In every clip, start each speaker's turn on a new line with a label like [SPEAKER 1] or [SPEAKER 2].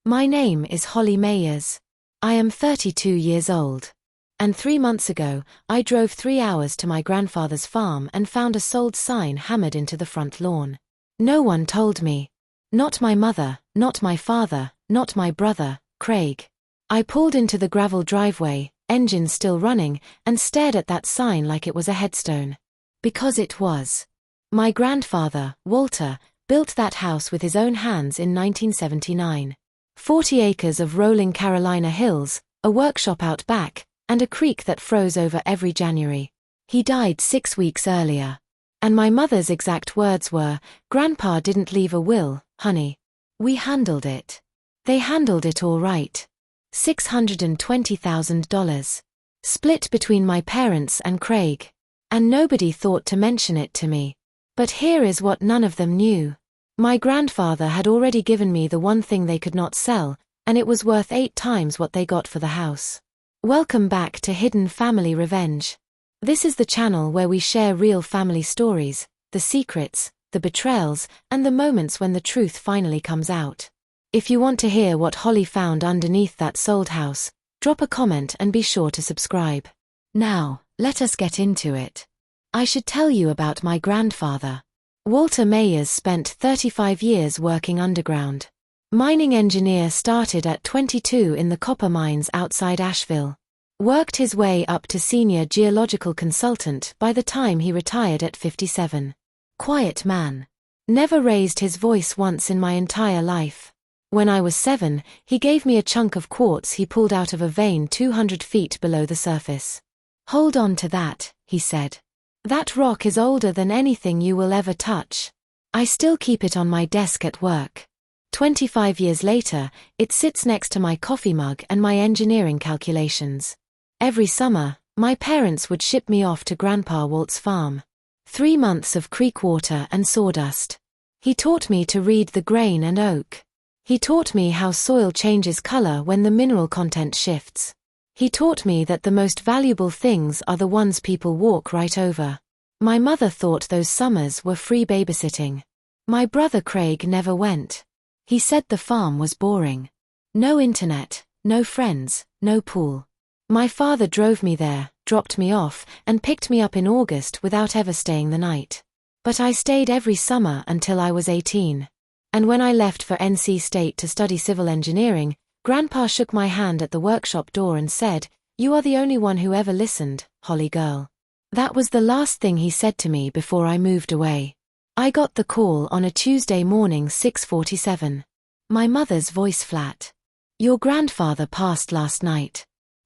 [SPEAKER 1] My name is Holly Mayers. I am 32 years old. And 3 months ago, I drove 3 hours to my grandfather's farm and found a sold sign hammered into the front lawn. No one told me. Not my mother, not my father, not my brother, Craig. I pulled into the gravel driveway, engine still running, and stared at that sign like it was a headstone. Because it was. My grandfather, Walter, built that house with his own hands in 1979. 40 acres of rolling Carolina hills, a workshop out back, and a creek that froze over every January. He died 6 weeks earlier. And my mother's exact words were, "Grandpa didn't leave a will, honey. We handled it." They handled it all right. $620,000. Split between my parents and Craig. And nobody thought to mention it to me. But here is what none of them knew. My grandfather had already given me the one thing they could not sell, and it was worth 8 times what they got for the house. Welcome back to Hidden Family Revenge. This is the channel where we share real family stories, the secrets, the betrayals, and the moments when the truth finally comes out. If you want to hear what Holly found underneath that sold house, drop a comment and be sure to subscribe. Now, let us get into it. I should tell you about my grandfather. Walter Mayers spent 35 years working underground. Mining engineer, started at 22 in the copper mines outside Asheville. Worked his way up to senior geological consultant by the time he retired at 57. Quiet man. Never raised his voice once in my entire life. When I was 7, he gave me a chunk of quartz he pulled out of a vein 200 feet below the surface. "Hold on to that," he said. "That rock is older than anything you will ever touch." I still keep it on my desk at work. 25 years later, it sits next to my coffee mug and my engineering calculations. Every summer, my parents would ship me off to Grandpa Walt's farm. 3 months of creek water and sawdust. He taught me to read the grain and oak. He taught me how soil changes color when the mineral content shifts. He taught me that the most valuable things are the ones people walk right over. My mother thought those summers were free babysitting. My brother Craig never went. He said the farm was boring. No internet, no friends, no pool. My father drove me there, dropped me off, and picked me up in August without ever staying the night. But I stayed every summer until I was 18. And when I left for NC State to study civil engineering, Grandpa shook my hand at the workshop door and said, "You are the only one who ever listened, Holly girl." That was the last thing he said to me before I moved away. I got the call on a Tuesday morning, 6:47. My mother's voice flat. "Your grandfather passed last night.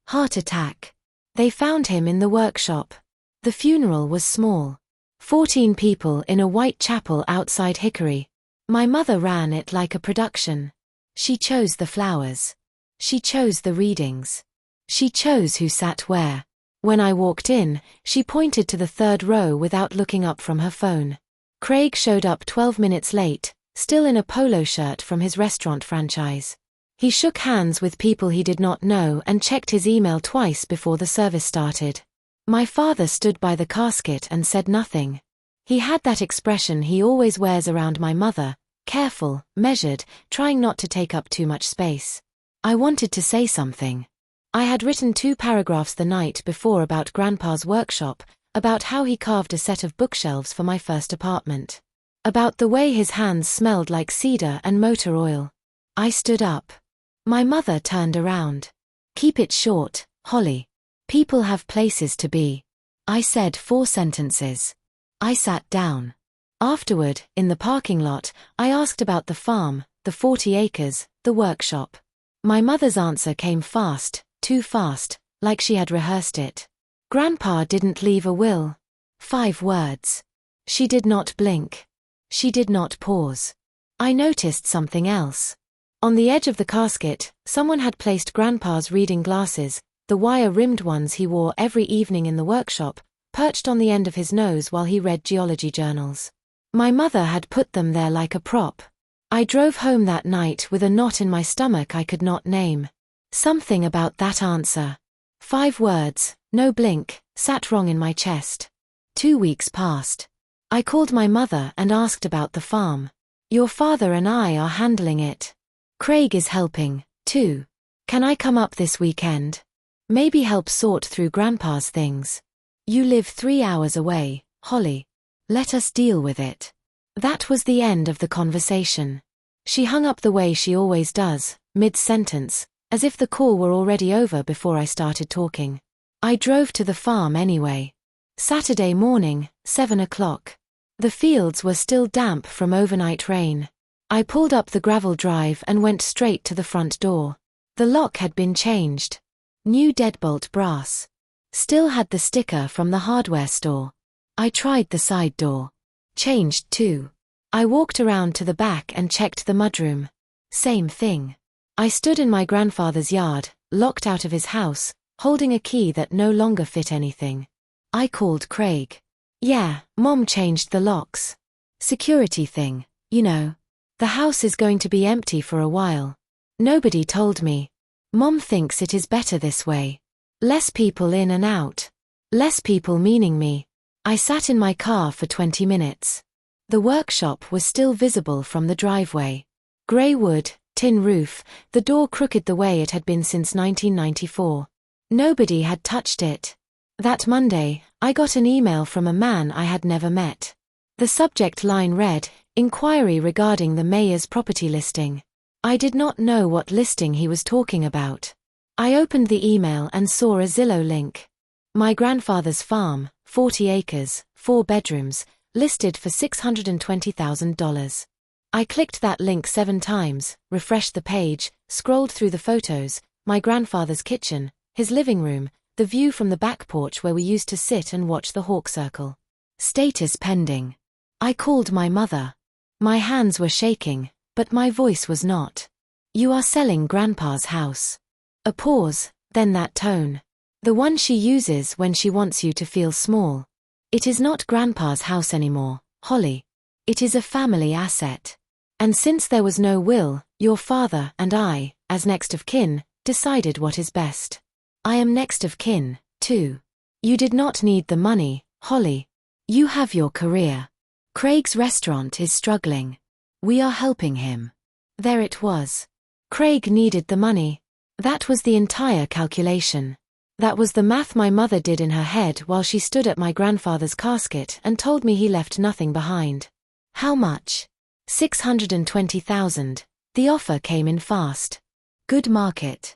[SPEAKER 1] Heart attack." They found him in the workshop. The funeral was small. 14 people in a white chapel outside Hickory. My mother ran it like a production. She chose the flowers. She chose the readings. She chose who sat where. When I walked in, she pointed to the 3rd row without looking up from her phone. Craig showed up 12 minutes late, still in a polo shirt from his restaurant franchise. He shook hands with people he did not know and checked his email twice before the service started. My father stood by the casket and said nothing. He had that expression he always wears around my mother, careful, measured, trying not to take up too much space. I wanted to say something. I had written 2 paragraphs the night before about Grandpa's workshop, about how he carved a set of bookshelves for my first apartment. About the way his hands smelled like cedar and motor oil. I stood up. My mother turned around. "Keep it short, Holly. People have places to be." I said 4 sentences. I sat down. Afterward, in the parking lot, I asked about the farm, the 40 acres, the workshop. My mother's answer came fast, too fast, like she had rehearsed it. "Grandpa didn't leave a will." 5 words. She did not blink. She did not pause. I noticed something else. On the edge of the casket, someone had placed Grandpa's reading glasses, the wire-rimmed ones he wore every evening in the workshop, perched on the end of his nose while he read geology journals. My mother had put them there like a prop. I drove home that night with a knot in my stomach I could not name. Something about that answer. 5 words, no blink, sat wrong in my chest. 2 weeks passed. I called my mother and asked about the farm. "Your father and I are handling it." Craig is helping, too. Can I come up this weekend? Maybe help sort through Grandpa's things. You live 3 hours away, Holly. Let us deal with it. That was the end of the conversation. She hung up the way she always does, mid-sentence, as if the call were already over before I started talking. I drove to the farm anyway. Saturday morning, 7 o'clock. The fields were still damp from overnight rain. I pulled up the gravel drive and went straight to the front door. The lock had been changed. New deadbolt brass. Still had the sticker from the hardware store. I tried the side door. Changed too. I walked around to the back and checked the mudroom. Same thing. I stood in my grandfather's yard, locked out of his house, holding a key that no longer fit anything. I called Craig. Yeah, Mom changed the locks. Security thing, you know. The house is going to be empty for a while. Nobody told me. Mom thinks it is better this way. Less people in and out. Less people meaning me. I sat in my car for 20 minutes. The workshop was still visible from the driveway. Grey wood, tin roof, the door crooked the way it had been since 1994. Nobody had touched it. That Monday, I got an email from a man I had never met. The subject line read, "Inquiry regarding the mayor's property listing." I did not know what listing he was talking about. I opened the email and saw a Zillow link. My grandfather's farm, 40 acres, 4 bedrooms, listed for $620,000. I clicked that link 7 times, refreshed the page, scrolled through the photos, my grandfather's kitchen, his living room, the view from the back porch where we used to sit and watch the hawk circle. Status pending. I called my mother. My hands were shaking, but my voice was not. You are selling Grandpa's house. A pause, then that tone. The one she uses when she wants you to feel small. It is not Grandpa's house anymore, Holly. It is a family asset. And since there was no will, your father and I, as next of kin, decided what is best. I am next of kin, too. You did not need the money, Holly. You have your career. Craig's restaurant is struggling. We are helping him. There it was. Craig needed the money. That was the entire calculation. That was the math my mother did in her head while she stood at my grandfather's casket and told me he left nothing behind. How much? $620,000. The offer came in fast. Good market.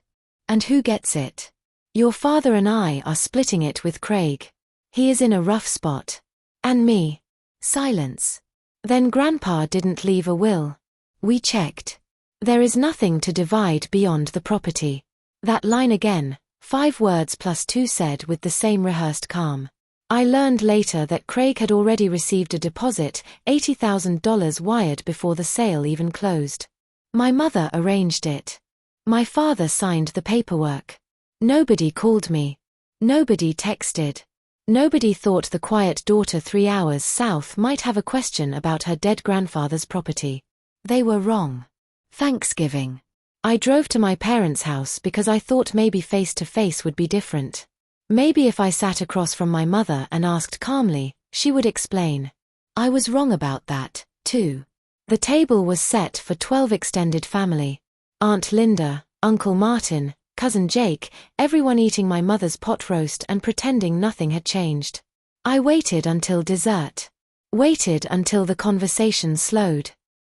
[SPEAKER 1] And who gets it? Your father and I are splitting it with Craig. He is in a rough spot. And me. Silence. Then Grandpa didn't leave a will. We checked. There is nothing to divide beyond the property. That line again, 5 words plus 2 said with the same rehearsed calm. I learned later that Craig had already received a deposit, $80,000 wired before the sale even closed. My mother arranged it. My father signed the paperwork. Nobody called me. Nobody texted. Nobody thought the quiet daughter 3 hours south might have a question about her dead grandfather's property. They were wrong. Thanksgiving. I drove to my parents' house because I thought maybe face-to-face would be different. Maybe if I sat across from my mother and asked calmly, she would explain. I was wrong about that, too. The table was set for 12 extended family. Aunt Linda, Uncle Martin, Cousin Jake, everyone eating my mother's pot roast and pretending nothing had changed. I waited until dessert. Waited until the conversation slowed.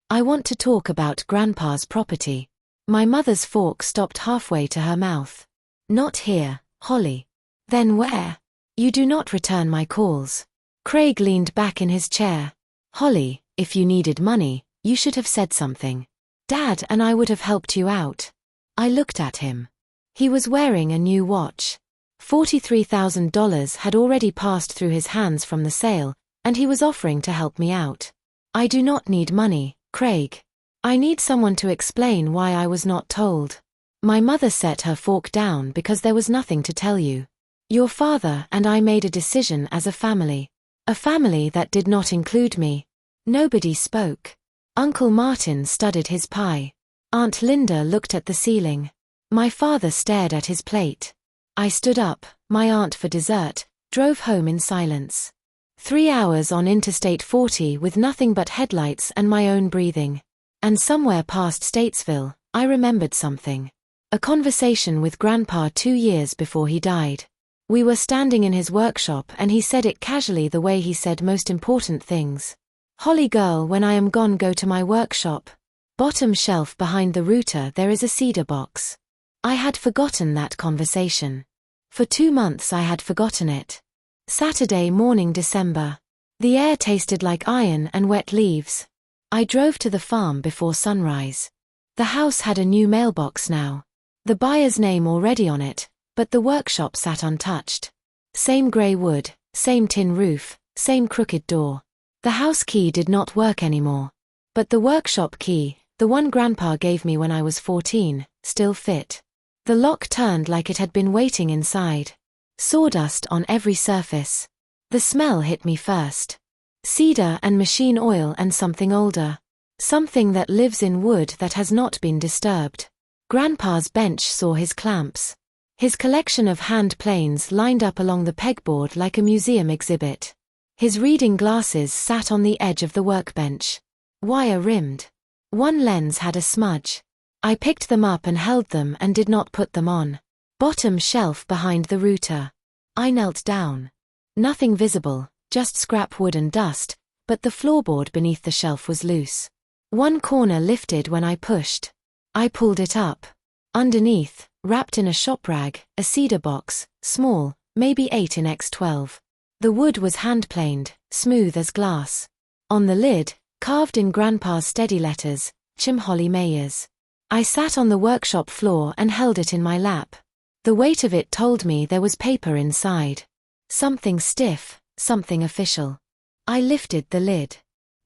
[SPEAKER 1] I want to talk about Grandpa's property. My mother's fork stopped halfway to her mouth. Not here, Holly. Then where? You do not return my calls. Craig leaned back in his chair. Holly, if you needed money, you should have said something. Dad and I would have helped you out. I looked at him. He was wearing a new watch. $43,000 had already passed through his hands from the sale, and he was offering to help me out. I do not need money, Craig. I need someone to explain why I was not told. My mother set her fork down because there was nothing to tell you. Your father and I made a decision as a family. A family that did not include me. Nobody spoke. Uncle Martin studied his pie. Aunt Linda looked at the ceiling. My father stared at his plate. I stood up, my aunt for dessert, drove home in silence. 3 hours on Interstate 40 with nothing but headlights and my own breathing. And somewhere past Statesville, I remembered something. A conversation with Grandpa 2 years before he died. We were standing in his workshop and he said it casually the way he said most important things. "Holly girl, when I am gone, go to my workshop. Bottom shelf behind the router there is a cedar box." I had forgotten that conversation. For 2 months I had forgotten it. Saturday morning, December. The air tasted like iron and wet leaves. I drove to the farm before sunrise. The house had a new mailbox now. The buyer's name already on it, but the workshop sat untouched. Same grey wood, same tin roof, same crooked door. The house key did not work anymore. But the workshop key, the one Grandpa gave me when I was 14, still fit. The lock turned like it had been waiting inside. Sawdust on every surface. The smell hit me first. Cedar and machine oil and something older. Something that lives in wood that has not been disturbed. Grandpa's bench saw his clamps. His collection of hand planes lined up along the pegboard like a museum exhibit. His reading glasses sat on the edge of the workbench. Wire-rimmed. One lens had a smudge. I picked them up and held them and did not put them on. Bottom shelf behind the router. I knelt down. Nothing visible, just scrap wood and dust, but the floorboard beneath the shelf was loose. One corner lifted when I pushed. I pulled it up. Underneath, wrapped in a shop rag, a cedar box, small, maybe 8 in x12. The wood was hand-planed, smooth as glass. On the lid, carved in Grandpa's steady letters, Chim Holly Mayers. I sat on the workshop floor and held it in my lap. The weight of it told me there was paper inside. Something stiff, something official. I lifted the lid.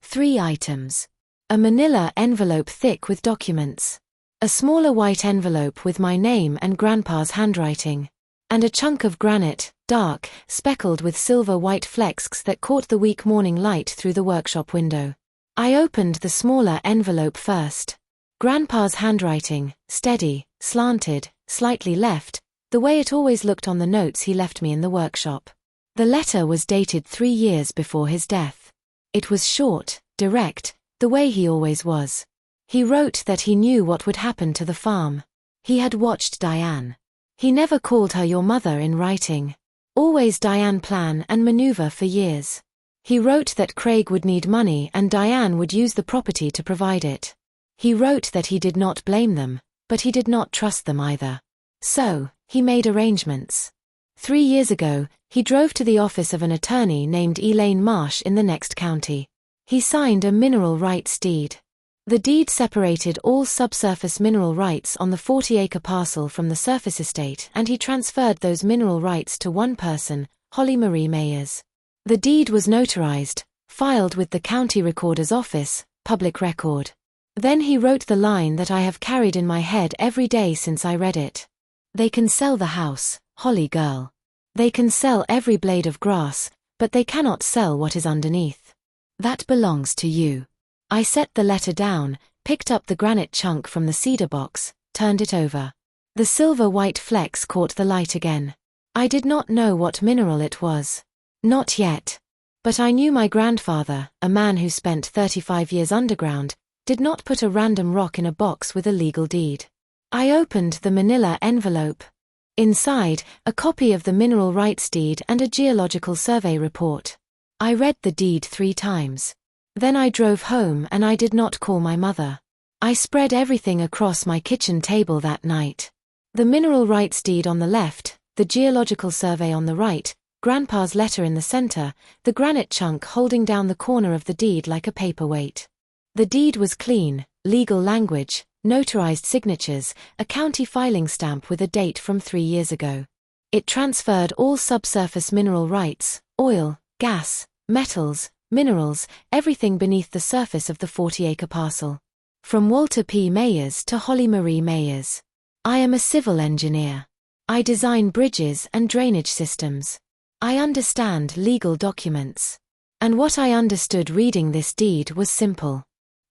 [SPEAKER 1] 3 items. A manila envelope thick with documents. A smaller white envelope with my name and Grandpa's handwriting. And a chunk of granite, dark, speckled with silver-white flecks that caught the weak morning light through the workshop window. I opened the smaller envelope first. Grandpa's handwriting, steady, slanted, slightly left, the way it always looked on the notes he left me in the workshop. The letter was dated 3 years before his death. It was short, direct, the way he always was. He wrote that he knew what would happen to the farm. He had watched Diane. He never called her your mother in writing. Always Diane plan and maneuver for years. He wrote that Craig would need money and Diane would use the property to provide it. He wrote that he did not blame them, but he did not trust them either. So, he made arrangements. 3 years ago, he drove to the office of an attorney named Elaine Marsh in the next county. He signed a mineral rights deed. The deed separated all subsurface mineral rights on the 40-acre parcel from the surface estate and he transferred those mineral rights to one person, Holly Marie Mayers. The deed was notarized, filed with the county recorder's office, public record. Then he wrote the line that I have carried in my head every day since I read it. They can sell the house, Holly girl. They can sell every blade of grass, but they cannot sell what is underneath. That belongs to you. I set the letter down, picked up the granite chunk from the cedar box, turned it over. The silver-white flecks caught the light again. I did not know what mineral it was. Not yet. But I knew my grandfather, a man who spent 35 years underground, did not put a random rock in a box with a legal deed. I opened the manila envelope. Inside, a copy of the mineral rights deed and a geological survey report. I read the deed 3 times. Then I drove home and I did not call my mother. I spread everything across my kitchen table that night. The mineral rights deed on the left, the geological survey on the right, Grandpa's letter in the center, the granite chunk holding down the corner of the deed like a paperweight. The deed was clean, legal language, notarized signatures, a county filing stamp with a date from 3 years ago. It transferred all subsurface mineral rights, oil, gas, metals, minerals, everything beneath the surface of the 40-acre parcel. From Walter P. Mayers to Holly Marie Mayers. I am a civil engineer. I design bridges and drainage systems. I understand legal documents. And what I understood reading this deed was simple.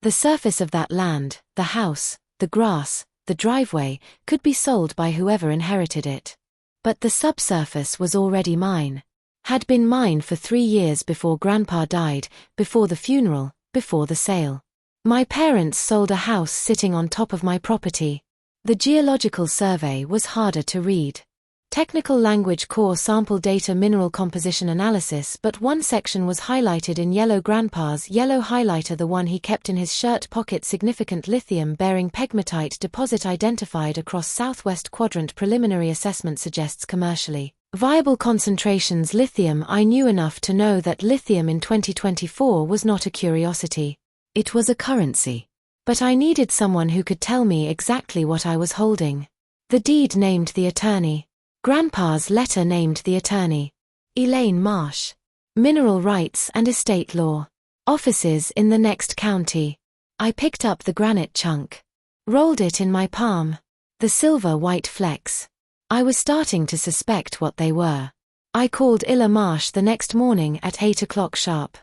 [SPEAKER 1] The surface of that land, the house, the grass, the driveway, could be sold by whoever inherited it. But the subsurface was already mine. Had been mine for 3 years before Grandpa died, before the funeral, before the sale. My parents sold a house sitting on top of my property. The geological survey was harder to read. Technical language core sample data mineral composition analysis, but one section was highlighted in yellow. Grandpa's yellow highlighter, the one he kept in his shirt pocket. Significant lithium-bearing pegmatite deposit identified across southwest quadrant. Preliminary assessment suggests commercially viable concentrations. Lithium. I knew enough to know that lithium in 2024 was not a curiosity. It was a currency. But I needed someone who could tell me exactly what I was holding. The deed named the attorney. Grandpa's letter named the attorney. Elaine Marsh. Mineral rights and estate law. Offices in the next county. I picked up the granite chunk. Rolled it in my palm. The silver-white flecks. I was starting to suspect what they were. I called Illa Marsh the next morning at 8 o'clock sharp.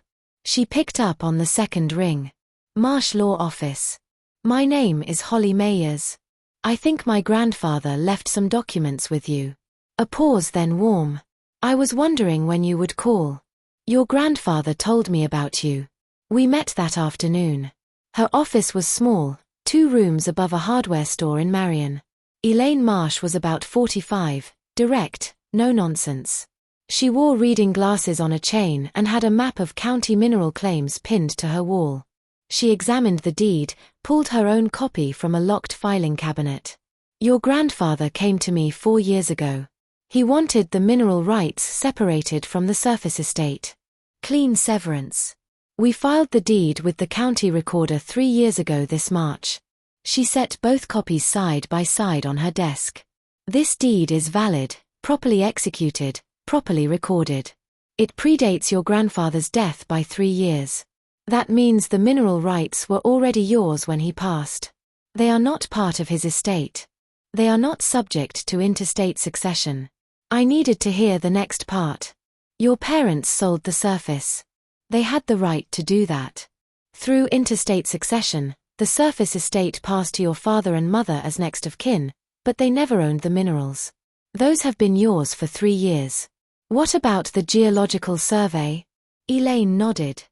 [SPEAKER 1] She picked up on the second ring. Marsh Law Office. My name is Holly Mayers. I think my grandfather left some documents with you. A pause, then warm. I was wondering when you would call. Your grandfather told me about you. We met that afternoon. Her office was small, 2 rooms above a hardware store in Marion. Elaine Marsh was about 45, direct, no nonsense. She wore reading glasses on a chain and had a map of county mineral claims pinned to her wall. She examined the deed, pulled her own copy from a locked filing cabinet. Your grandfather came to me 4 years ago. He wanted the mineral rights separated from the surface estate. Clean severance. We filed the deed with the county recorder 3 years ago this March. She set both copies side by side on her desk. This deed is valid, properly executed, properly recorded. It predates your grandfather's death by 3 years. That means the mineral rights were already yours when he passed. They are not part of his estate. They are not subject to interstate succession. I needed to hear the next part. Your parents sold the surface. They had the right to do that. Through interstate succession, the surface estate passed to your father and mother as next of kin, but they never owned the minerals. Those have been yours for 3 years. What about the geological survey? Elaine nodded.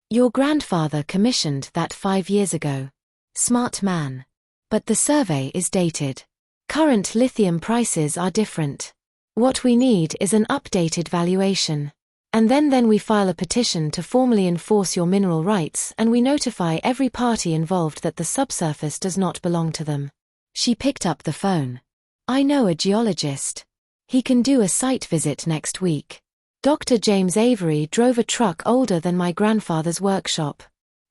[SPEAKER 1] Your grandfather commissioned that 5 years ago. Smart man. But the survey is dated. Current lithium prices are different. What we need is an updated valuation. And then we file a petition to formally enforce your mineral rights, and we notify every party involved that the subsurface does not belong to them. She picked up the phone. I know a geologist. He can do a site visit next week. Dr. James Avery drove a truck older than my grandfather's workshop.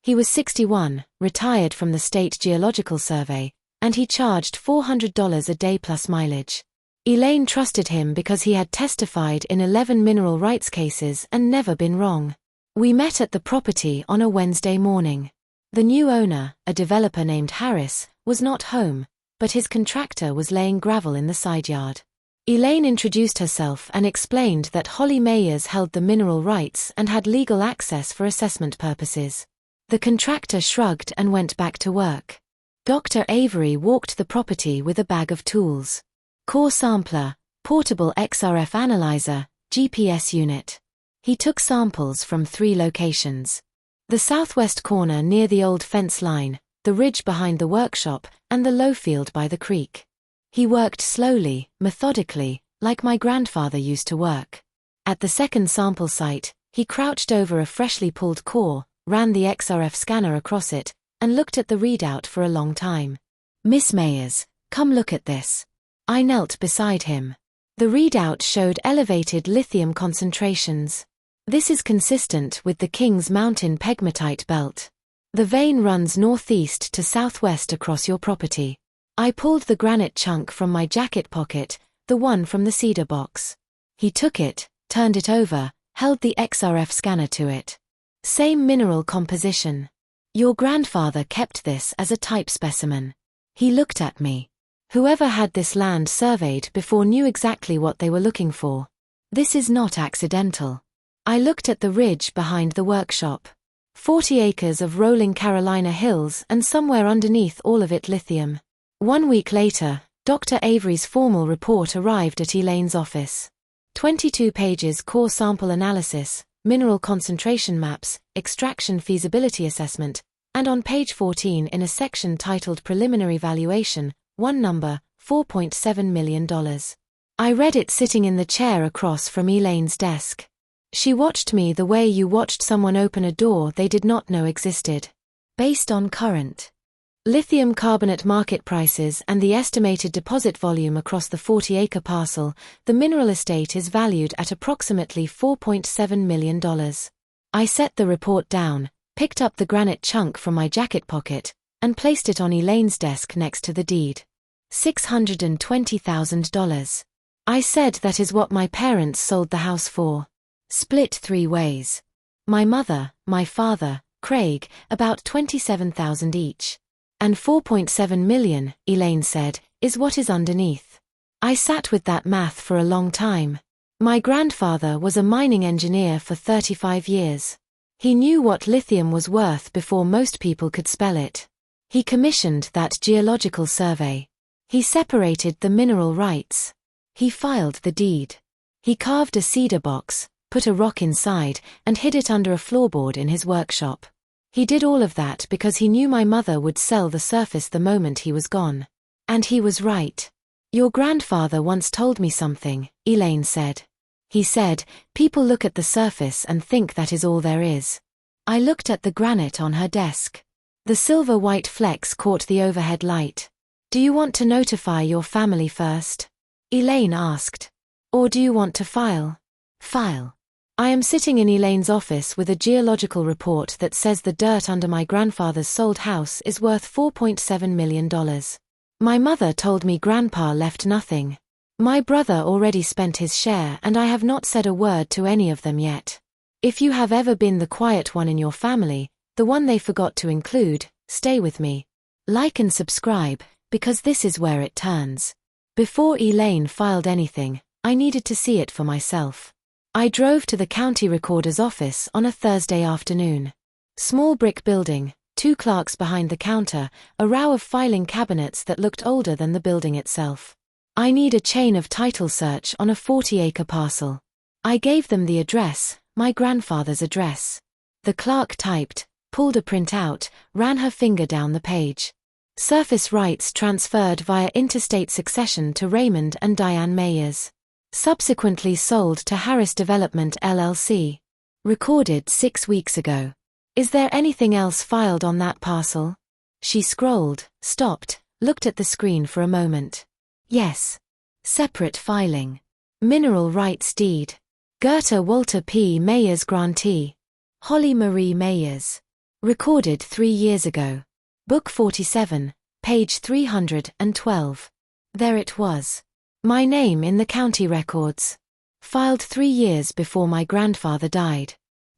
[SPEAKER 1] He was 61, retired from the State Geological Survey, and he charged $400 a day plus mileage. Elaine trusted him because he had testified in 11 mineral rights cases and never been wrong. We met at the property on a Wednesday morning. The new owner, a developer named Harris, was not home, but his contractor was laying gravel in the side yard. Elaine introduced herself and explained that Holly Mayers held the mineral rights and had legal access for assessment purposes. The contractor shrugged and went back to work. Dr. Avery walked the property with a bag of tools. Core sampler, portable XRF analyzer, GPS unit. He took samples from 3 locations. The southwest corner near the old fence line, the ridge behind the workshop, and the low field by the creek. He worked slowly, methodically, like my grandfather used to work. At the second sample site, he crouched over a freshly pulled core, ran the XRF scanner across it, and looked at the readout for a long time. Miss Mayers, come look at this. I knelt beside him. The readout showed elevated lithium concentrations. This is consistent with the Kings Mountain pegmatite belt. The vein runs northeast to southwest across your property. I pulled the granite chunk from my jacket pocket, the one from the cedar box. He took it, turned it over, held the XRF scanner to it. Same mineral composition. Your grandfather kept this as a type specimen. He looked at me. Whoever had this land surveyed before knew exactly what they were looking for. This is not accidental. I looked at the ridge behind the workshop. 40 acres of rolling Carolina hills and somewhere underneath all of it lithium. 1 week later, Dr. Avery's formal report arrived at Elaine's office. 22 pages core sample analysis, mineral concentration maps, extraction feasibility assessment, And on page 14 in a section titled Preliminary Valuation, one number, $4.7 million. I read it sitting in the chair across from Elaine's desk. She watched me the way you watched someone open a door they did not know existed. Based on current lithium carbonate market prices and the estimated deposit volume across the 40-acre parcel, the mineral estate is valued at approximately $4.7 million. I set the report down, picked up the granite chunk from my jacket pocket, and placed it on Elaine's desk next to the deed. $620,000. I said that is what my parents sold the house for. Split 3 ways. My mother, my father, Craig, about $27,000 each. And $4.7 million, Elaine said, is what is underneath. I sat with that math for a long time. My grandfather was a mining engineer for 35 years. He knew what lithium was worth before most people could spell it. He commissioned that geological survey. He separated the mineral rights. He filed the deed. He carved a cedar box, put a rock inside, and hid it under a floorboard in his workshop. He did all of that because he knew my mother would sell the surface the moment he was gone. And he was right. Your grandfather once told me something, Elaine said. He said, people look at the surface and think that is all there is. I looked at the granite on her desk. The silver-white flecks caught the overhead light. Do you want to notify your family first? Elaine asked. Or do you want to file? File. I am sitting in Elaine's office with a geological report that says the dirt under my grandfather's sold house is worth $4.7 million. My mother told me Grandpa left nothing. My brother already spent his share and I have not said a word to any of them yet. If you have ever been the quiet one in your family, the one they forgot to include, stay with me. Like and subscribe, because this is where it turns. Before Elaine filed anything, I needed to see it for myself. I drove to the county recorder's office on a Thursday afternoon. Small brick building, 2 clerks behind the counter, a row of filing cabinets that looked older than the building itself. I need a chain of title search on a 40-acre parcel. I gave them the address, my grandfather's address. The clerk typed, pulled a print out, ran her finger down the page. Surface rights transferred via interstate succession to Raymond and Diane Mayers. Subsequently sold to Harris Development LLC. Recorded 6 weeks ago. Is there anything else filed on that parcel? She scrolled, stopped, looked at the screen for a moment. Yes. Separate filing. Mineral rights deed. Goethe Walter P. Mayers grantee. Holly Marie Mayers. Recorded 3 years ago. Book 47, page 312. There it was. My name in the county records. Filed 3 years before my grandfather died.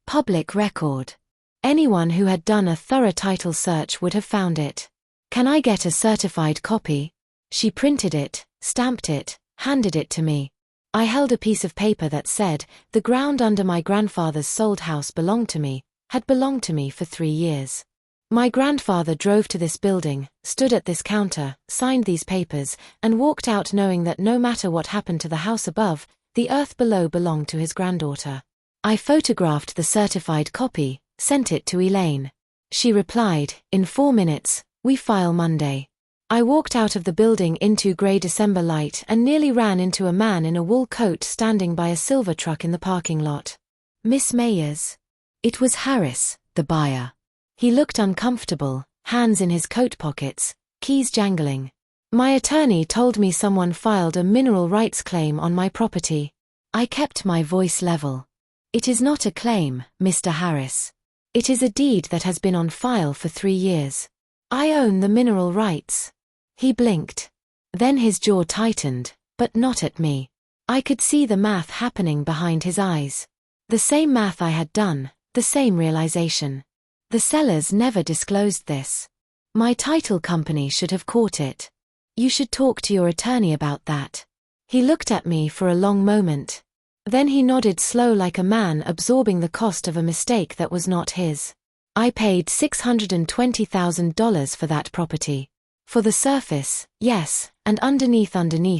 [SPEAKER 1] Public record. Anyone who had done a thorough title search would have found it. Can I get a certified copy? She printed it, stamped it, handed it to me. I held a piece of paper that said, the ground under my grandfather's sold house belonged to me, had belonged to me for 3 years. My grandfather drove to this building, stood at this counter, signed these papers, and walked out knowing that no matter what happened to the house above, the earth below belonged to his granddaughter. I photographed the certified copy, sent it to Elaine. She replied, in 4 minutes, we file Monday. I walked out of the building into grey December light and nearly ran into a man in a wool coat standing by a silver truck in the parking lot. Miss Mayers. It was Harris, the buyer. He looked uncomfortable, hands in his coat pockets, keys jangling. My attorney told me someone filed a mineral rights claim on my property. I kept my voice level. It is not a claim, Mr. Harris. It is a deed that has been on file for 3 years. I own the mineral rights. He blinked. Then his jaw tightened, but not at me. I could see the math happening behind his eyes. The same math I had done, the same realization. The sellers never disclosed this. My title company should have caught it. You should talk to your attorney about that. He looked at me for a long moment. Then he nodded slow like a man absorbing the cost of a mistake that was not his. I paid $620,000 for that property. For the surface, yes, and underneath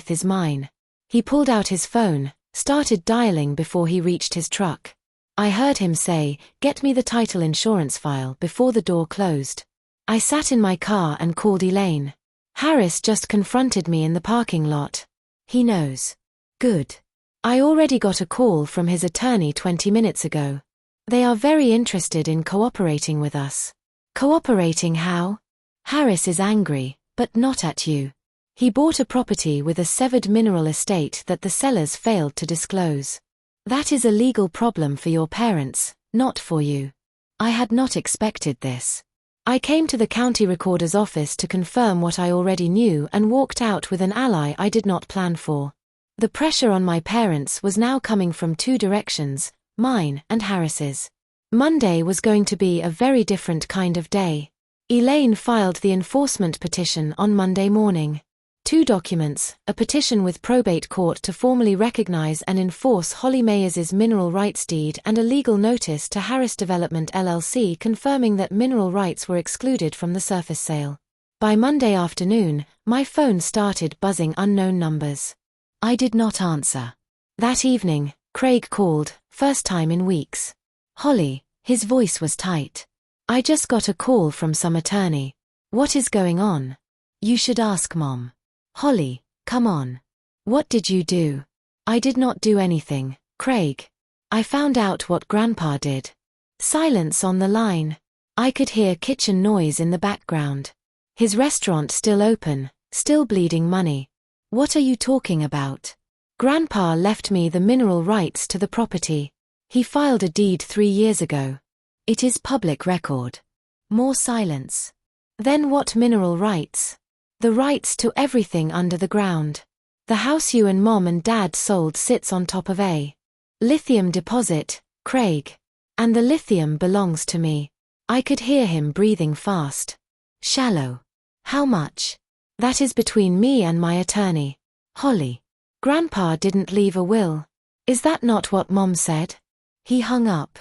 [SPEAKER 1] is mine. He pulled out his phone, started dialing before he reached his truck. I heard him say, "Get me the title insurance file," before the door closed. I sat in my car and called Elaine. Harris just confronted me in the parking lot. He knows. Good. I already got a call from his attorney 20 minutes ago. They are very interested in cooperating with us. Cooperating how? Harris is angry, but not at you. He bought a property with a severed mineral estate that the sellers failed to disclose. That is a legal problem for your parents, not for you. I had not expected this. I came to the county recorder's office to confirm what I already knew and walked out with an ally I did not plan for. The pressure on my parents was now coming from two directions, mine and Harris's. Monday was going to be a very different kind of day. Elaine filed the enforcement petition on Monday morning. 2 documents, a petition with probate court to formally recognize and enforce Holly Mayers' mineral rights deed and a legal notice to Harris Development LLC confirming that mineral rights were excluded from the surface sale. By Monday afternoon, my phone started buzzing unknown numbers. I did not answer. That evening, Craig called, first time in weeks. Holly, his voice was tight. I just got a call from some attorney. What is going on? You should ask Mom. Holly, come on. What did you do? I did not do anything, Craig. I found out what Grandpa did. Silence on the line. I could hear kitchen noise in the background. His restaurant still open, still bleeding money. What are you talking about? Grandpa left me the mineral rights to the property. He filed a deed 3 years ago. It is public record. More silence. Then what mineral rights? The rights to everything under the ground. The house you and Mom and Dad sold sits on top of a lithium deposit, Craig. And the lithium belongs to me. I could hear him breathing fast. Shallow. How much? That is between me and my attorney. Holly. Grandpa didn't leave a will. Is that not what Mom said? He hung up.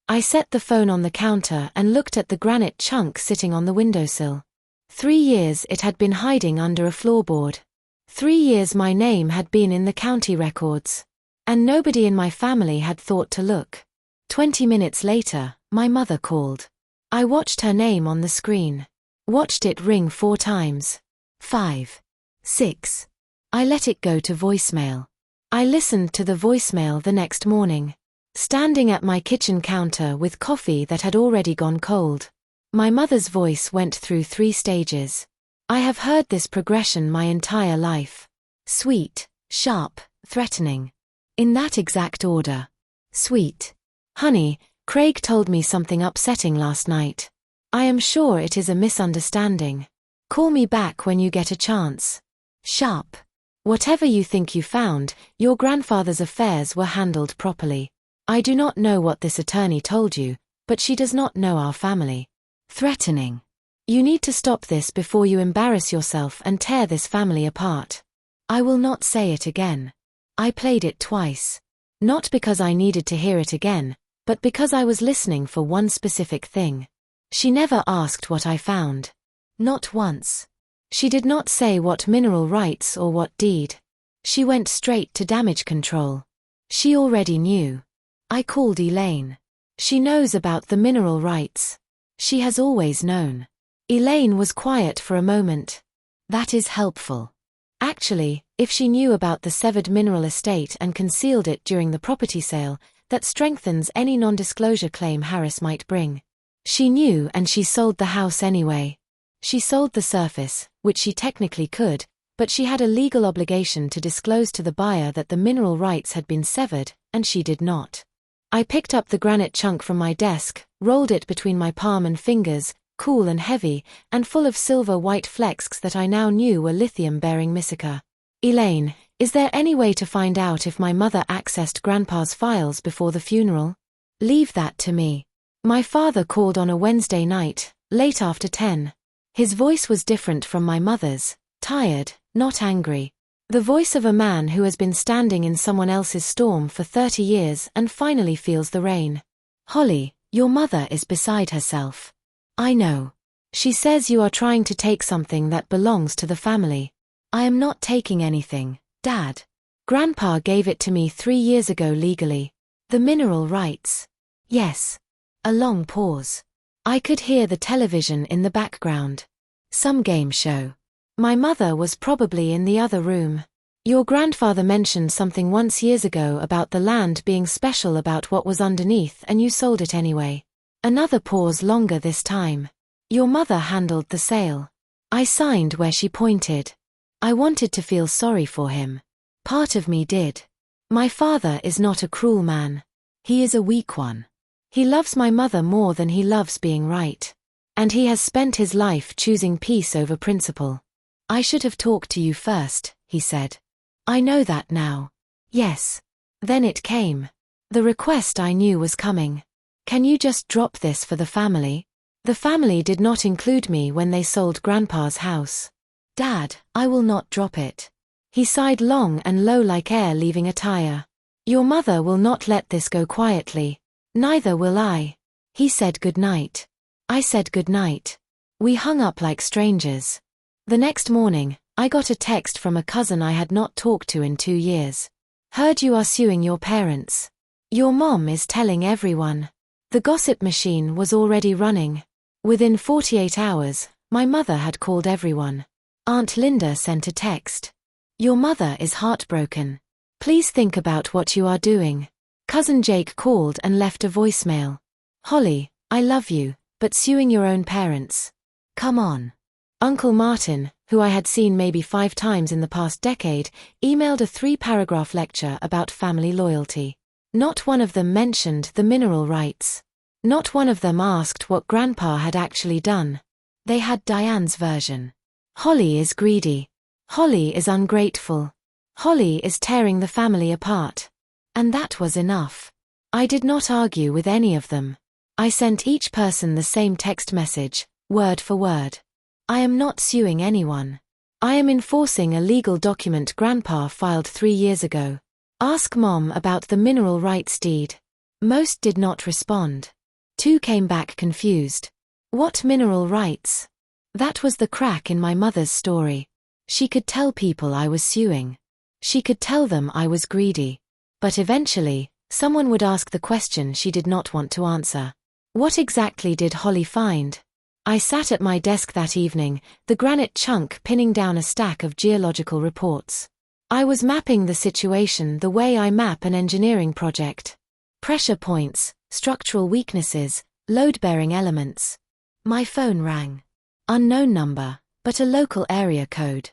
[SPEAKER 1] I set the phone on the counter and looked at the granite chunk sitting on the windowsill. 3 years it had been hiding under a floorboard. 3 years my name had been in the county records. And nobody in my family had thought to look. 20 minutes later, my mother called. I watched her name on the screen. Watched it ring 4 times. 5. 6. I let it go to voicemail. I listened to the voicemail the next morning. Standing at my kitchen counter with coffee that had already gone cold. My mother's voice went through 3 stages. I have heard this progression my entire life. Sweet, sharp, threatening. In that exact order. Sweet. Honey, Craig told me something upsetting last night. I am sure it is a misunderstanding. Call me back when you get a chance. Sharp. Whatever you think you found, your grandfather's affairs were handled properly. I do not know what this attorney told you, but she does not know our family. Threatening. You need to stop this before you embarrass yourself and tear this family apart. I will not say it again. I played it twice. Not because I needed to hear it again, but because I was listening for one specific thing. She never asked what I found. Not once. She did not say what mineral rights or what deed. She went straight to damage control. She already knew. I called Elaine. She knows about the mineral rights. She has always known. Elaine was quiet for a moment. That is helpful. Actually, if she knew about the severed mineral estate and concealed it during the property sale, that strengthens any non-disclosure claim Harris might bring. She knew and she sold the house anyway. She sold the surface, which she technically could, but she had a legal obligation to disclose to the buyer that the mineral rights had been severed, and she did not. I picked up the granite chunk from my desk, rolled it between my palm and fingers, cool and heavy, and full of silver-white flecks that I now knew were lithium-bearing mica. Elaine, is there any way to find out if my mother accessed Grandpa's files before the funeral? Leave that to me. My father called on a Wednesday night, late after 10. His voice was different from my mother's, tired, not angry. The voice of a man who has been standing in someone else's storm for 30 years and finally feels the rain. Holly, your mother is beside herself. I know. She says you are trying to take something that belongs to the family. I am not taking anything, Dad. Grandpa gave it to me 3 years ago legally. The mineral rights. Yes. A long pause. I could hear the television in the background. Some game show. My mother was probably in the other room. Your grandfather mentioned something once years ago about the land being special about what was underneath and you sold it anyway. Another pause longer this time. Your mother handled the sale. I signed where she pointed. I wanted to feel sorry for him. Part of me did. My father is not a cruel man. He is a weak one. He loves my mother more than he loves being right. And he has spent his life choosing peace over principle. I should have talked to you first, he said. I know that now. Yes. Then it came. The request I knew was coming. Can you just drop this for the family? The family did not include me when they sold Grandpa's house. Dad, I will not drop it. He sighed long and low like air leaving a tire. Your mother will not let this go quietly. Neither will I. He said good night. I said good night. We hung up like strangers. The next morning, I got a text from a cousin I had not talked to in 2 years. Heard you are suing your parents. Your mom is telling everyone. The gossip machine was already running. Within 48 hours, my mother had called everyone. Aunt Linda sent a text. Your mother is heartbroken. Please think about what you are doing. Cousin Jake called and left a voicemail. Holly, I love you, but suing your own parents. Come on. Uncle Martin, who I had seen maybe 5 times in the past decade, emailed a 3-paragraph lecture about family loyalty. Not one of them mentioned the mineral rights. Not one of them asked what Grandpa had actually done. They had Diane's version. Holly is greedy. Holly is ungrateful. Holly is tearing the family apart. And that was enough. I did not argue with any of them. I sent each person the same text message, word for word. I am not suing anyone. I am enforcing a legal document Grandpa filed 3 years ago. Ask Mom about the mineral rights deed. Most did not respond. 2 came back confused. What mineral rights? That was the crack in my mother's story. She could tell people I was suing. She could tell them I was greedy. But eventually, someone would ask the question she did not want to answer. What exactly did Holly find? I sat at my desk that evening, the granite chunk pinning down a stack of geological reports. I was mapping the situation the way I map an engineering project. Pressure points, structural weaknesses, load-bearing elements. My phone rang. Unknown number, but a local area code.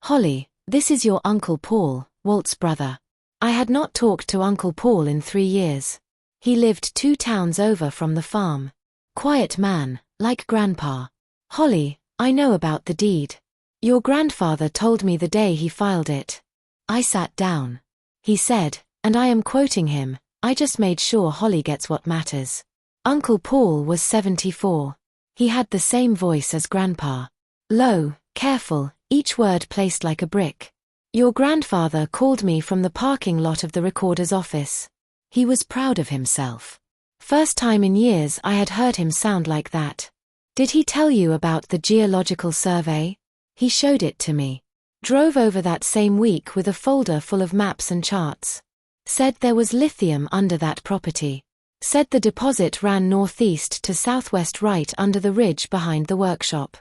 [SPEAKER 1] Holly, this is your Uncle Paul, Walt's brother. I had not talked to Uncle Paul in 3 years. He lived 2 towns over from the farm. Quiet man, like Grandpa. Holly, I know about the deed. Your grandfather told me the day he filed it. I sat down. He said, and I am quoting him, I just made sure Holly gets what matters. Uncle Paul was 74. He had the same voice as Grandpa. Low, careful, each word placed like a brick. Your grandfather called me from the parking lot of the recorder's office. He was proud of himself. First time in years I had heard him sound like that. Did he tell you about the geological survey? He showed it to me. Drove over that same week with a folder full of maps and charts. Said there was lithium under that property. Said the deposit ran northeast to southwest right under the ridge behind the workshop.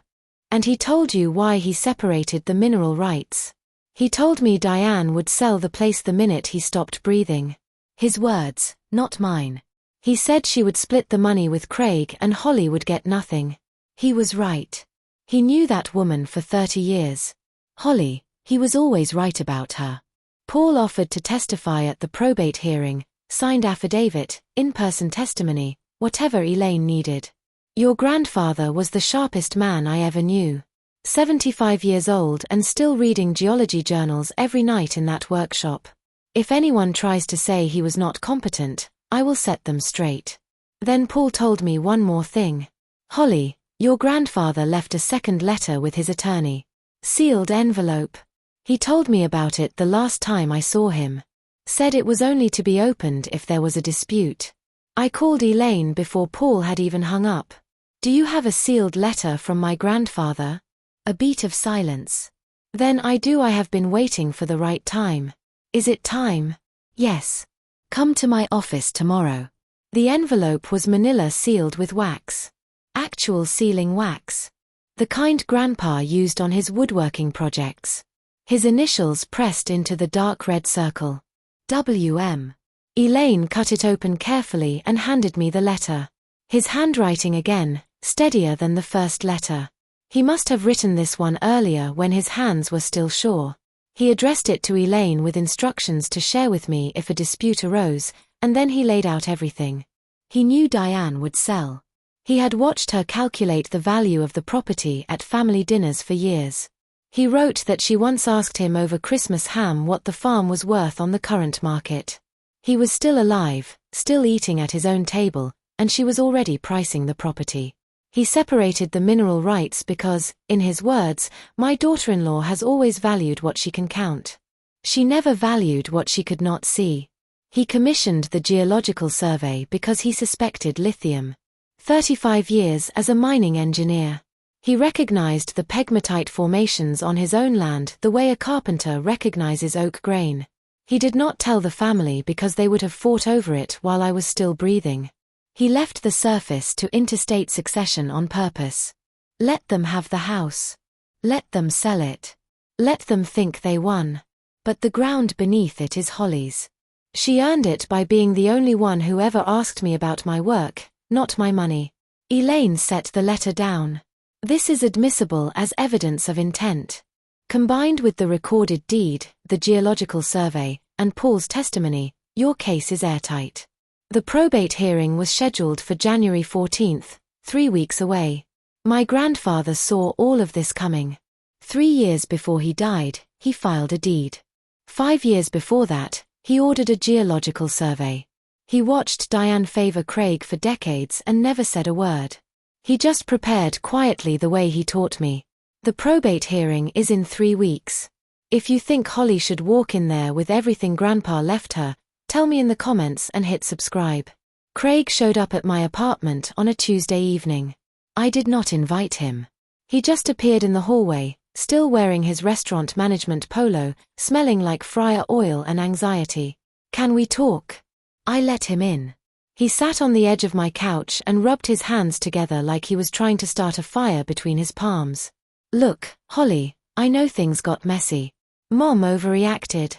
[SPEAKER 1] And he told you why he separated the mineral rights. He told me Diane would sell the place the minute he stopped breathing. His words, not mine. He said she would split the money with Craig and Holly would get nothing. He was right. He knew that woman for 30 years. Holly, he was always right about her. Paul offered to testify at the probate hearing, signed affidavit, in-person testimony, whatever Elaine needed. Your grandfather was the sharpest man I ever knew. 75 years old and still reading geology journals every night in that workshop. If anyone tries to say he was not competent, I will set them straight. Then Paul told me one more thing. Holly, your grandfather left a second letter with his attorney. Sealed envelope. He told me about it the last time I saw him. Said it was only to be opened if there was a dispute. I called Elaine before Paul had even hung up. Do you have a sealed letter from my grandfather? A beat of silence. Then I have been waiting for the right time. Is it time? Yes. Come to my office tomorrow. The envelope was manila sealed with wax. Actual sealing wax. The kind Grandpa used on his woodworking projects. His initials pressed into the dark red circle. W.M. Elaine cut it open carefully and handed me the letter. His handwriting again, steadier than the first letter. He must have written this one earlier when his hands were still sure. He addressed it to Elaine with instructions to share with me if a dispute arose, and then he laid out everything. He knew Diane would sell. He had watched her calculate the value of the property at family dinners for years. He wrote that she once asked him over Christmas ham what the farm was worth on the current market. He was still alive, still eating at his own table, and she was already pricing the property. He separated the mineral rights because, in his words, my daughter-in-law has always valued what she can count. She never valued what she could not see. He commissioned the geological survey because he suspected lithium. 35 years as a mining engineer. He recognized the pegmatite formations on his own land the way a carpenter recognizes oak grain. He did not tell the family because they would have fought over it while I was still breathing. He left the surface to interstate succession on purpose. Let them have the house. Let them sell it. Let them think they won. But the ground beneath it is Holly's. She earned it by being the only one who ever asked me about my work, not my money. Elaine set the letter down. This is admissible as evidence of intent. Combined with the recorded deed, the geological survey, and Paul's testimony, your case is airtight. The probate hearing was scheduled for January 14th, 3 weeks away. My grandfather saw all of this coming. 3 years before he died, he filed a deed. 5 years before that, he ordered a geological survey. He watched Diane favor Craig for decades and never said a word. He just prepared quietly the way he taught me. The probate hearing is in 3 weeks. If you think Holly should walk in there with everything Grandpa left her, tell me in the comments and hit subscribe. Craig showed up at my apartment on a Tuesday evening. I did not invite him. He just appeared in the hallway, still wearing his restaurant management polo, smelling like fryer oil and anxiety. Can we talk? I let him in. He sat on the edge of my couch and rubbed his hands together like he was trying to start a fire between his palms. Look, Holly, I know things got messy. Mom overreacted.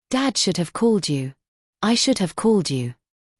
[SPEAKER 1] Dad should have called you. I should have called you.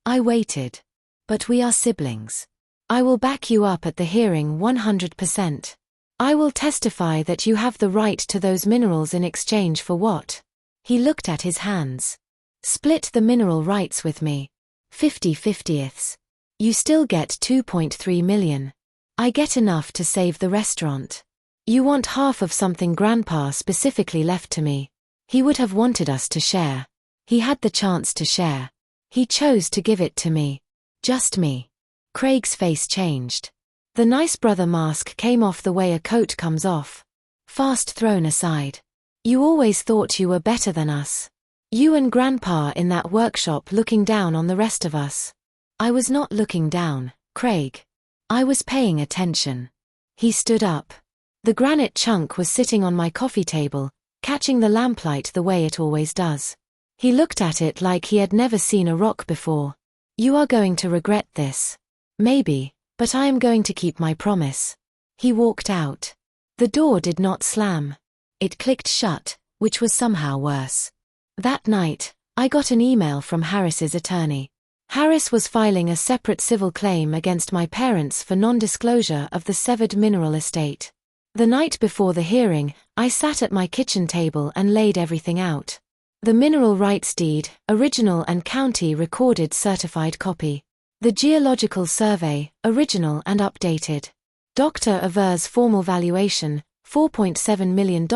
[SPEAKER 1] I waited. But we are siblings. I will back you up at the hearing 100%. I will testify that you have the right to those minerals in exchange for what? He looked at his hands. Split the mineral rights with me. 50/50ths. You still get 2.3 million. I get enough to save the restaurant. You want half of something Grandpa specifically left to me. He would have wanted us to share. He had the chance to share. He chose to give it to me. Just me. Craig's face changed. The nice brother mask came off the way a coat comes off. Fast thrown aside. You always thought you were better than us. You and Grandpa in that workshop looking down on the rest of us. I was not looking down, Craig. I was paying attention. He stood up. The granite chunk was sitting on my coffee table, catching the lamplight the way it always does. He looked at it like he had never seen a rock before. You are going to regret this. Maybe, but I am going to keep my promise. He walked out. The door did not slam. It clicked shut, which was somehow worse. That night, I got an email from Harris's attorney. Harris was filing a separate civil claim against my parents for non-disclosure of the severed mineral estate. The night before the hearing, I sat at my kitchen table and laid everything out. The mineral rights deed, original and county recorded certified copy. The geological survey, original and updated. Dr. Aver's formal valuation, $4.7 million,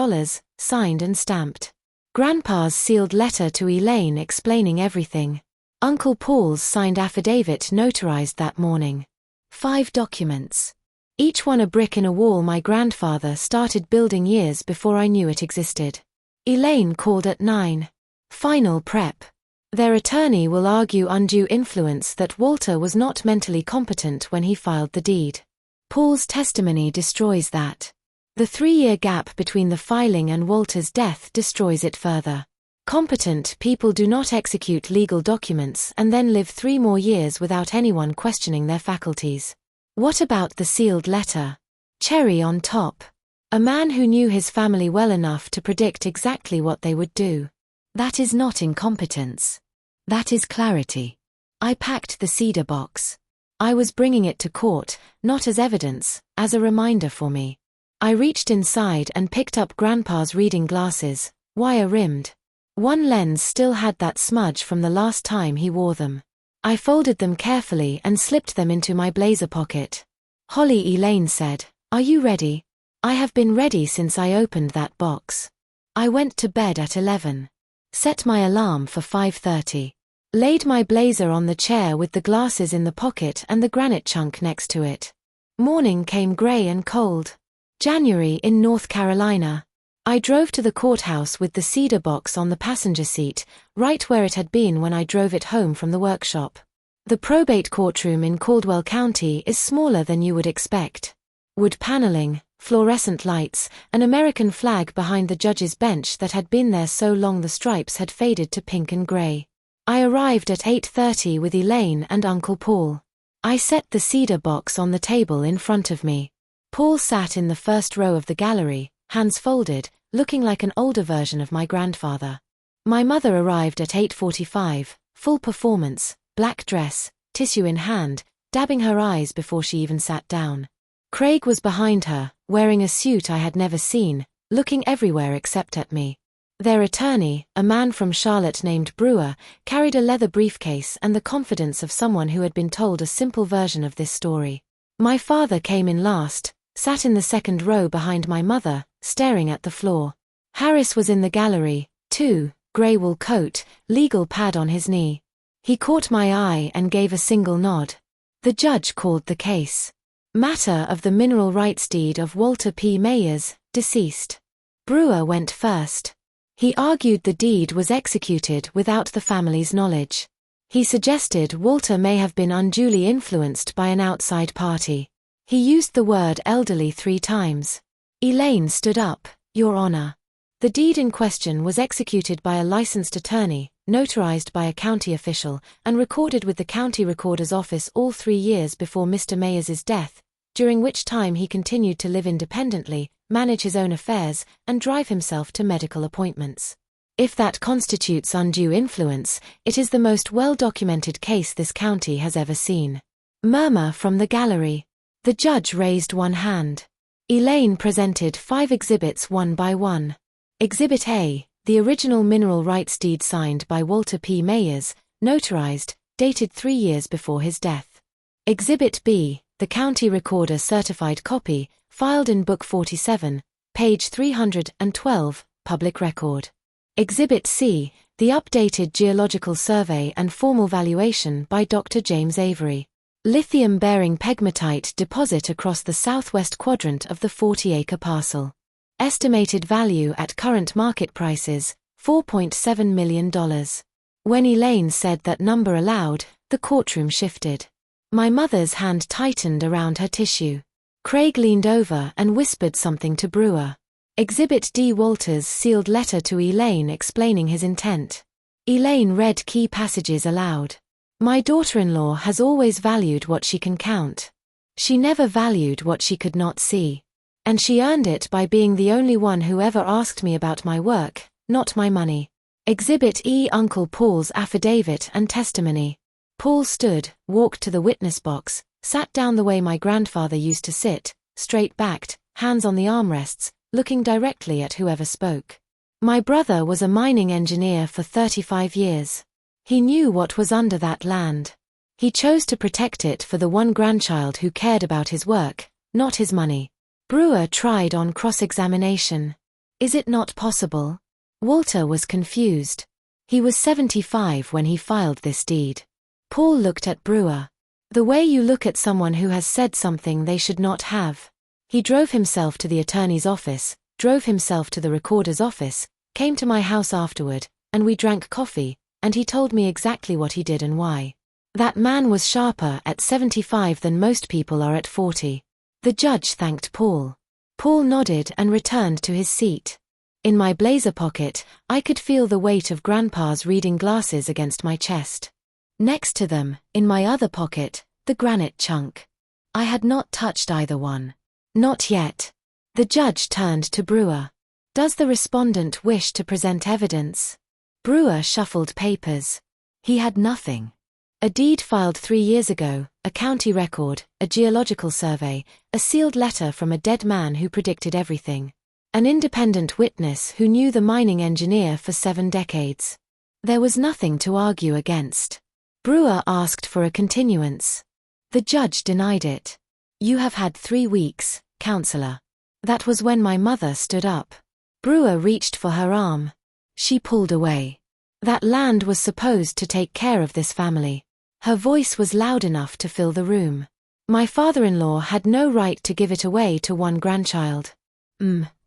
[SPEAKER 1] signed and stamped. Grandpa's sealed letter to Elaine explaining everything. Uncle Paul's signed affidavit notarized that morning. 5 documents. Each one a brick in a wall my grandfather started building years before I knew it existed. Elaine called at 9. Final prep. Their attorney will argue undue influence that Walter was not mentally competent when he filed the deed. Paul's testimony destroys that. The 3-year gap between the filing and Walter's death destroys it further. Competent people do not execute legal documents and then live 3 more years without anyone questioning their faculties. What about the sealed letter? Cherry on top. A man who knew his family well enough to predict exactly what they would do. That is not incompetence. That is clarity. I packed the cedar box. I was bringing it to court, not as evidence, as a reminder for me. I reached inside and picked up Grandpa's reading glasses, wire-rimmed. One lens still had that smudge from the last time he wore them. I folded them carefully and slipped them into my blazer pocket. Holly Elaine said, "Are you ready?" I have been ready since I opened that box. I went to bed at 11. Set my alarm for 5:30. Laid my blazer on the chair with the glasses in the pocket and the granite chunk next to it. Morning came gray and cold. January in North Carolina. I drove to the courthouse with the cedar box on the passenger seat, right where it had been when I drove it home from the workshop. The probate courtroom in Caldwell County is smaller than you would expect. Wood paneling, fluorescent lights, an American flag behind the judge's bench that had been there so long the stripes had faded to pink and gray. I arrived at 8:30 with Elaine and Uncle Paul. I set the cedar box on the table in front of me. Paul sat in the first row of the gallery, hands folded, looking like an older version of my grandfather. My mother arrived at 8:45, full performance, black dress, tissue in hand, dabbing her eyes before she even sat down. Craig was behind her, wearing a suit I had never seen, looking everywhere except at me. Their attorney, a man from Charlotte named Brewer, carried a leather briefcase and the confidence of someone who had been told a simple version of this story. My father came in last, sat in the second row behind my mother, staring at the floor. Harris was in the gallery, too, grey wool coat, legal pad on his knee. He caught my eye and gave a single nod. The judge called the case. Matter of the mineral rights deed of Walter P. Mayers, deceased. Brewer went first. He argued the deed was executed without the family's knowledge. He suggested Walter may have been unduly influenced by an outside party. He used the word elderly 3 times. Elaine stood up, "Your Honor." The deed in question was executed by a licensed attorney, notarized by a county official, and recorded with the county recorder's office all 3 years before Mr. Mayers's death, during which time he continued to live independently, manage his own affairs, and drive himself to medical appointments. If that constitutes undue influence, it is the most well-documented case this county has ever seen. Murmur from the gallery. The judge raised one hand. Elaine presented 5 exhibits one by one. Exhibit A, the original mineral rights deed signed by Walter P. Mayers, notarized, dated 3 years before his death. Exhibit B, the county recorder certified copy, filed in Book 47, page 312, public record. Exhibit C, the updated geological survey and formal valuation by Dr. James Avery. Lithium-bearing pegmatite deposit across the southwest quadrant of the 40-acre parcel. Estimated value at current market prices, $4.7 million. When Elaine said that number aloud, the courtroom shifted. My mother's hand tightened around her tissue. Craig leaned over and whispered something to Brewer. Exhibit D. Walter's sealed letter to Elaine explaining his intent. Elaine read key passages aloud. My daughter-in-law has always valued what she can count. She never valued what she could not see. And she earned it by being the only one who ever asked me about my work, not my money. Exhibit E. Uncle Paul's affidavit and testimony. Paul stood, walked to the witness box, sat down the way my grandfather used to sit, straight-backed, hands on the armrests, looking directly at whoever spoke. My brother was a mining engineer for 35 years. He knew what was under that land. He chose to protect it for the one grandchild who cared about his work, not his money. Brewer tried on cross-examination. Is it not possible? Walter was confused. He was 75 when he filed this deed. Paul looked at Brewer. The way you look at someone who has said something they should not have. He drove himself to the attorney's office, drove himself to the recorder's office, came to my house afterward, and we drank coffee, and he told me exactly what he did and why. That man was sharper at 75 than most people are at 40. The judge thanked Paul. Paul nodded and returned to his seat. In my blazer pocket, I could feel the weight of Grandpa's reading glasses against my chest. Next to them, in my other pocket, the granite chunk. I had not touched either one. Not yet. The judge turned to Brewer. Does the respondent wish to present evidence? Brewer shuffled papers. He had nothing. A deed filed 3 years ago, a county record, a geological survey, a sealed letter from a dead man who predicted everything. An independent witness who knew the mining engineer for 7 decades. There was nothing to argue against. Brewer asked for a continuance. The judge denied it. You have had 3 weeks, counselor. That was when my mother stood up. Brewer reached for her arm. She pulled away. That land was supposed to take care of this family. Her voice was loud enough to fill the room. My father-in-law had no right to give it away to one grandchild.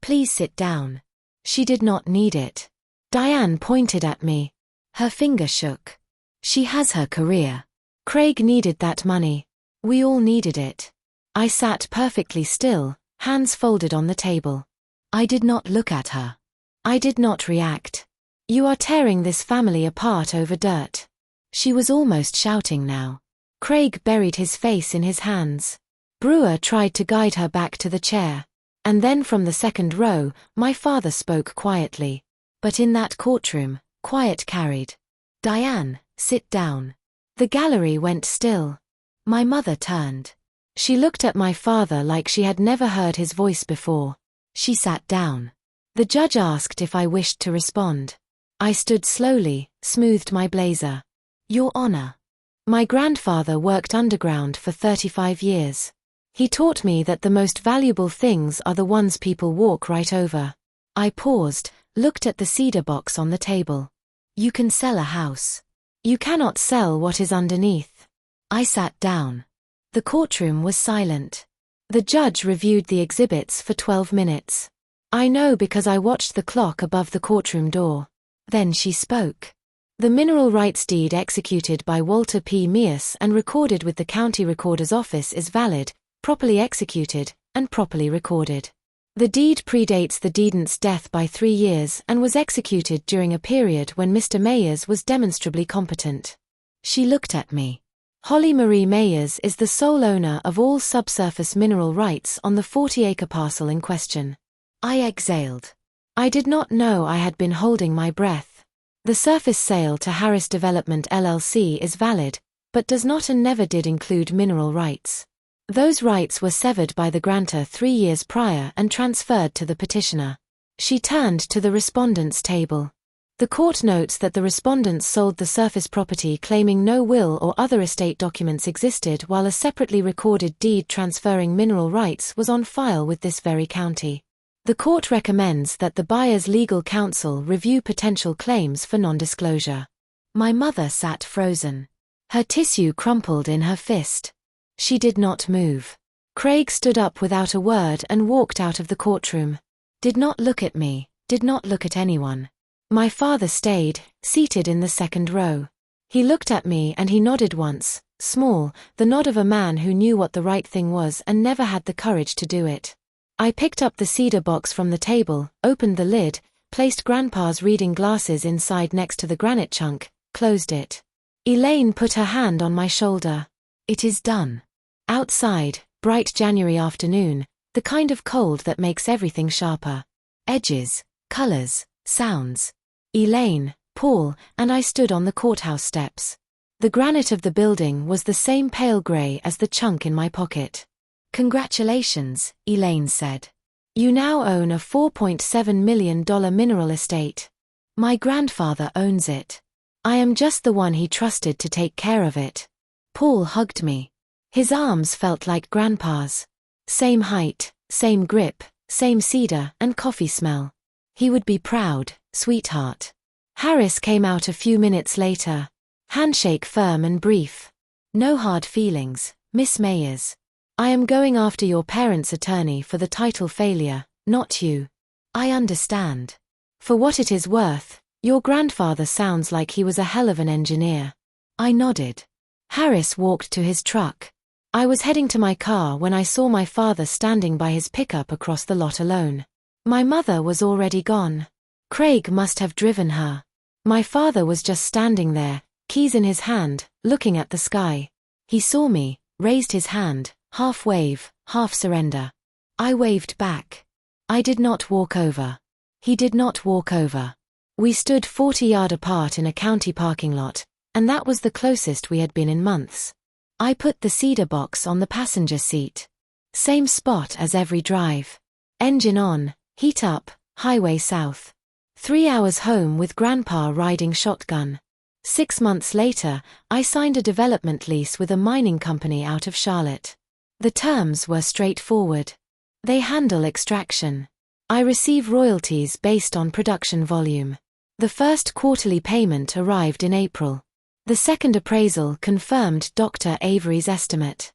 [SPEAKER 1] Please sit down. She did not need it. Diane pointed at me. Her finger shook. She has her career. Craig needed that money. We all needed it. I sat perfectly still, hands folded on the table. I did not look at her. I did not react. You are tearing this family apart over dirt. She was almost shouting now. Craig buried his face in his hands. Brewer tried to guide her back to the chair. And then from the second row, my father spoke quietly. But in that courtroom, quiet carried. Diane, sit down. The gallery went still. My mother turned. She looked at my father like she had never heard his voice before. She sat down. The judge asked if I wished to respond. I stood slowly, smoothed my blazer. Your Honor. My grandfather worked underground for 35 years. He taught me that the most valuable things are the ones people walk right over. I paused, looked at the cedar box on the table. You can sell a house. You cannot sell what is underneath. I sat down. The courtroom was silent. The judge reviewed the exhibits for 12 minutes. I know because I watched the clock above the courtroom door. Then she spoke. The mineral rights deed executed by Walter P. Mears and recorded with the county recorder's office is valid, properly executed, and properly recorded. The deed predates the deedant's death by 3 years and was executed during a period when Mr. Mears was demonstrably competent. She looked at me. Holly Marie Mears is the sole owner of all subsurface mineral rights on the 40-acre parcel in question. I exhaled. I did not know I had been holding my breath. The surface sale to Harris Development LLC is valid, but does not and never did include mineral rights. Those rights were severed by the grantor 3 years prior and transferred to the petitioner. She turned to the respondent's table. The court notes that the respondents sold the surface property claiming no will or other estate documents existed while a separately recorded deed transferring mineral rights was on file with this very county. The court recommends that the buyer's legal counsel review potential claims for non-disclosure. My mother sat frozen. Her tissue crumpled in her fist. She did not move. Craig stood up without a word and walked out of the courtroom. Did not look at me, did not look at anyone. My father stayed, seated in the second row. He looked at me and he nodded once, small, the nod of a man who knew what the right thing was and never had the courage to do it. I picked up the cedar box from the table, opened the lid, placed Grandpa's reading glasses inside next to the granite chunk, closed it. Elaine put her hand on my shoulder. It is done. Outside, bright January afternoon, the kind of cold that makes everything sharper. Edges, colors, sounds. Elaine, Paul, and I stood on the courthouse steps. The granite of the building was the same pale gray as the chunk in my pocket. Congratulations, Elaine said. You now own a $4.7 million mineral estate. My grandfather owns it. I am just the one he trusted to take care of it. Paul hugged me. His arms felt like Grandpa's. Same height, same grip, same cedar and coffee smell. He would be proud, sweetheart. Harris came out a few minutes later. Handshake firm and brief. No hard feelings, Miss Mears. I am going after your parents' attorney for the title failure, not you. I understand. For what it is worth, your grandfather sounds like he was a hell of an engineer. I nodded. Harris walked to his truck. I was heading to my car when I saw my father standing by his pickup across the lot alone. My mother was already gone. Craig must have driven her. My father was just standing there, keys in his hand, looking at the sky. He saw me, raised his hand, half wave, half surrender. I waved back. I did not walk over. He did not walk over. We stood 40 yards apart in a county parking lot, and that was the closest we had been in months. I put the cedar box on the passenger seat. Same spot as every drive. Engine on, heat up, highway south. 3 hours home with Grandpa riding shotgun. 6 months later, I signed a development lease with a mining company out of Charlotte. The terms were straightforward. They handle extraction. I receive royalties based on production volume. The first quarterly payment arrived in April. The second appraisal confirmed Dr. Avery's estimate.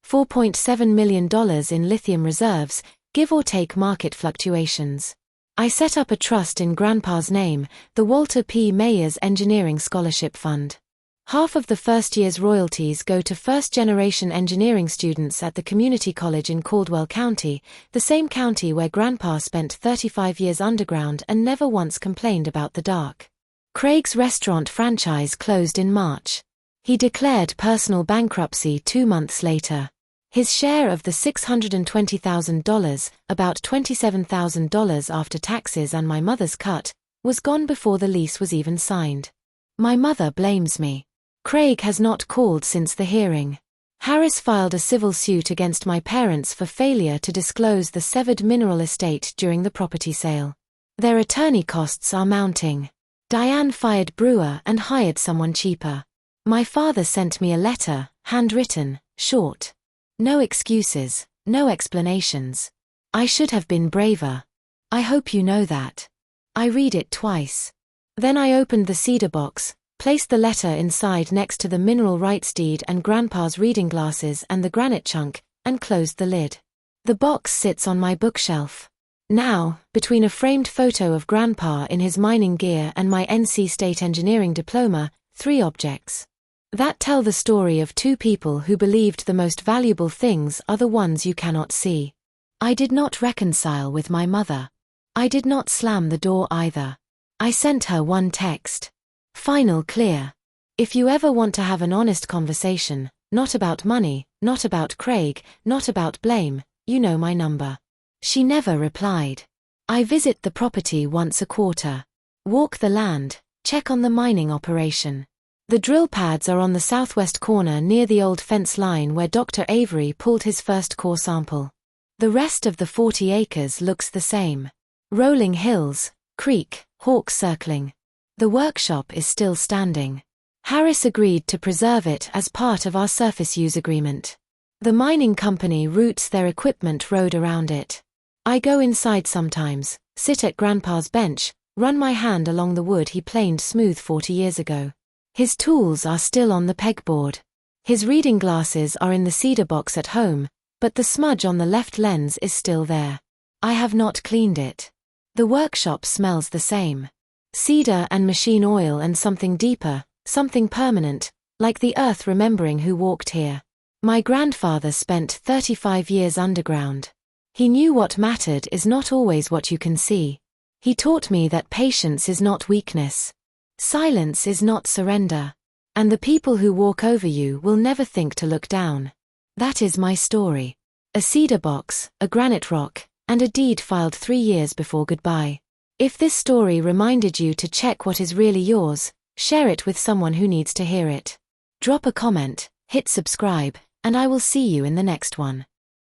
[SPEAKER 1] $4.7 million in lithium reserves, give or take market fluctuations. I set up a trust in Grandpa's name, the Walter P. Mayers Engineering Scholarship Fund. Half of the first year's royalties go to first-generation engineering students at the community college in Caldwell County, the same county where Grandpa spent 35 years underground and never once complained about the dark. Craig's restaurant franchise closed in March. He declared personal bankruptcy 2 months later. His share of the $620,000, about $27,000 after taxes and my mother's cut, was gone before the lease was even signed. My mother blames me. Craig has not called since the hearing. Harris filed a civil suit against my parents for failure to disclose the severed mineral estate during the property sale. Their attorney costs are mounting. Diane fired Brewer and hired someone cheaper. My father sent me a letter, handwritten, short. No excuses, no explanations. I should have been braver. I hope you know that. I read it twice. Then I opened the cedar box, placed the letter inside next to the mineral rights deed and Grandpa's reading glasses and the granite chunk, and closed the lid. The box sits on my bookshelf. Now, between a framed photo of Grandpa in his mining gear and my NC State Engineering diploma, 3 objects that tell the story of 2 people who believed the most valuable things are the ones you cannot see. I did not reconcile with my mother. I did not slam the door either. I sent her one text. Final clear. If you ever want to have an honest conversation, not about money, not about Craig, not about blame, you know my number. She never replied. I visit the property once a quarter. Walk the land, check on the mining operation. The drill pads are on the southwest corner near the old fence line where Dr. Avery pulled his first core sample. The rest of the 40 acres looks the same. Rolling hills, creek, hawks circling. The workshop is still standing. Harris agreed to preserve it as part of our surface use agreement. The mining company routes their equipment road around it. I go inside sometimes, sit at Grandpa's bench, run my hand along the wood he planed smooth 40 years ago. His tools are still on the pegboard. His reading glasses are in the cedar box at home, but the smudge on the left lens is still there. I have not cleaned it. The workshop smells the same. Cedar and machine oil and something deeper, something permanent, like the earth remembering who walked here. My grandfather spent 35 years underground. He knew what mattered is not always what you can see. He taught me that patience is not weakness. Silence is not surrender. And the people who walk over you will never think to look down. That is my story. A cedar box, a granite rock, and a deed filed 3 years before goodbye. If this story reminded you to check what is really yours, share it with someone who needs to hear it. Drop a comment, hit subscribe, and I will see you in the next one.